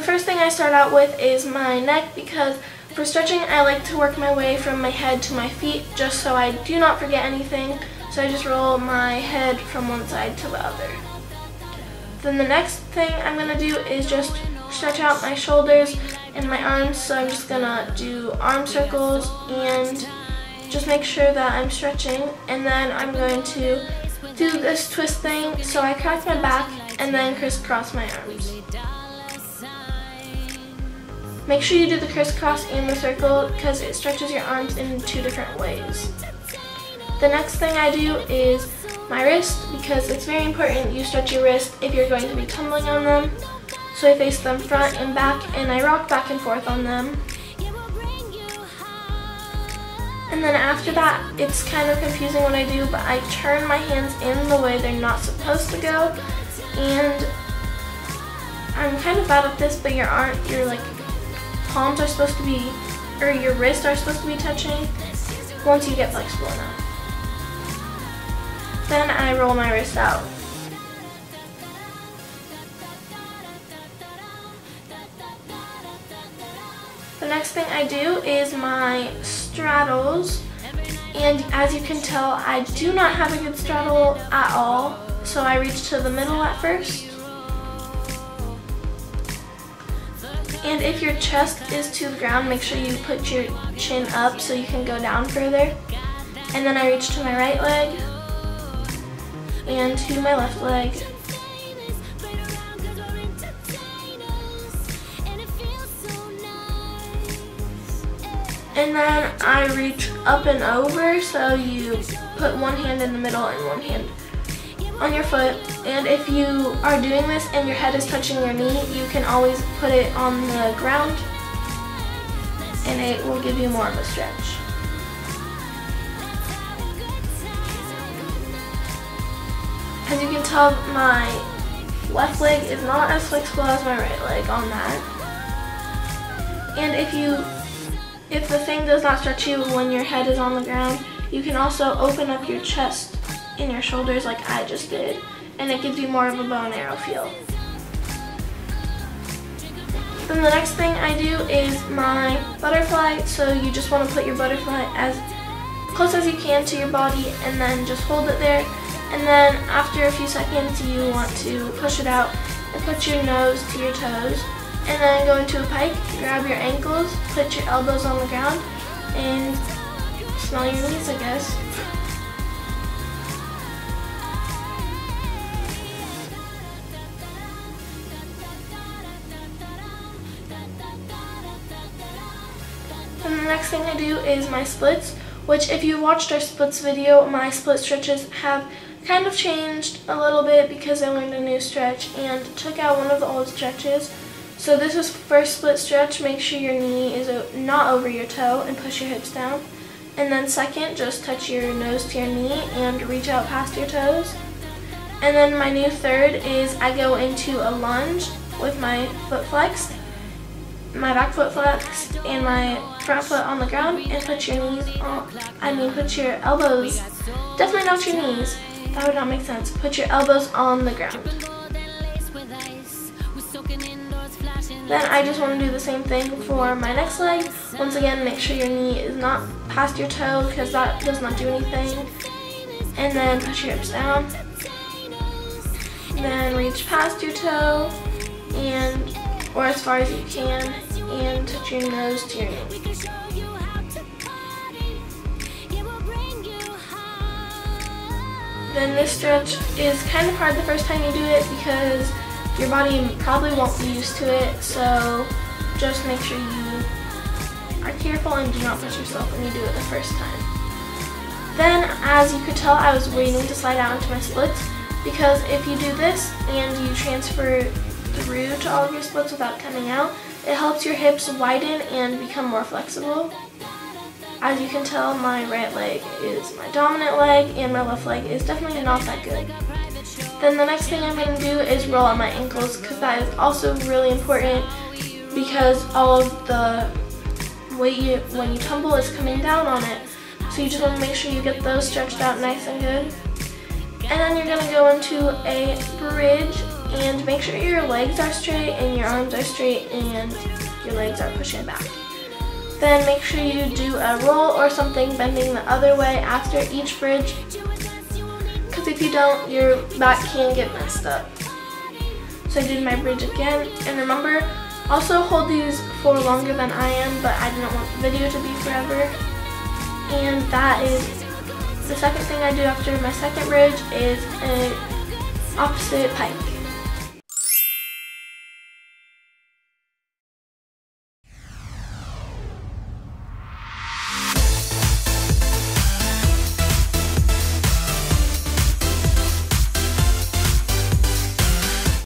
first thing I start out with is my neck, because for stretching I like to work my way from my head to my feet just so I do not forget anything. So I just roll my head from one side to the other. Then the next thing I'm going to do is just stretch out my shoulders and my arms. So I'm just going to do arm circles and just make sure that I'm stretching. And then I'm going to do this twist thing. So I crack my back and then crisscross my arms. Make sure you do the crisscross and the circle because it stretches your arms in 2 different ways. The next thing I do is my wrist, because it's very important you stretch your wrist if you're going to be tumbling on them. So I face them front and back and I rock back and forth on them. And then after that, it's kind of confusing what I do, but I turn my hands in the way they're not supposed to go. And I'm kind of bad at this, but your like palms are supposed to be, or your wrists are supposed to be touching once you get flexible enough. Then I roll my wrist out. The next thing I do is my straddles, and as you can tell, I do not have a good straddle at all, so I reach to the middle at first. And if your chest is to the ground, make sure you put your chin up so you can go down further. And then I reach to my right leg and to my left leg. And then I reach up and over, so you put one hand in the middle and one hand on your foot. And if you are doing this and your head is touching your knee, you can always put it on the ground and it will give you more of a stretch. As you can tell, my left leg is not as flexible as my right leg on that. And if the thing does not stretch you when your head is on the ground, you can also open up your chest and your shoulders like I just did, and it gives you more of a bow and arrow feel. Then the next thing I do is my butterfly. So you just want to put your butterfly as close as you can to your body and then just hold it there. And then after a few seconds you want to push it out and put your nose to your toes. And then go into a pike, grab your ankles, put your elbows on the ground, and smell your knees, I guess. And the next thing I do is my splits, which if you watched our splits video, my split stretches have kind of changed a little bit because I learned a new stretch and took out one of the old stretches. So this is first split stretch, make sure your knee is not over your toe and push your hips down. And then second, just touch your nose to your knee and reach out past your toes. And then my new third is I go into a lunge with my foot flexed, my back foot flexed, and my front foot on the ground, and put your knees on, put your elbows, definitely not your knees, that would not make sense, put your elbows on the ground. Then I just want to do the same thing for my next leg. Once again, make sure your knee is not past your toe because that does not do anything. And then push your hips down. Then reach past your toe, or as far as you can, and touch your nose to your knee. Then this stretch is kind of hard the first time you do it because your body probably won't be used to it, so just make sure you are careful and do not push yourself when you do it the first time. Then, as you could tell, I was waiting to slide out into my splits, because if you do this and you transfer through to all of your splits without coming out, it helps your hips widen and become more flexible. As you can tell, my right leg is my dominant leg and my left leg is definitely not that good. Then the next thing I'm going to do is roll out my ankles, because that is also really important because all of the weight when you tumble is coming down on it. So you just want to make sure you get those stretched out nice and good. And then you're going to go into a bridge, And make sure your legs are straight and your arms are straight and your legs are pushing back. Then make sure you do a roll or something bending the other way after each bridge, because if you don't, your back can get messed up. So I did my bridge again, and remember, also hold these for longer than I am, but I didn't want the video to be forever. And that is the second thing I do after my second bridge is an opposite pike.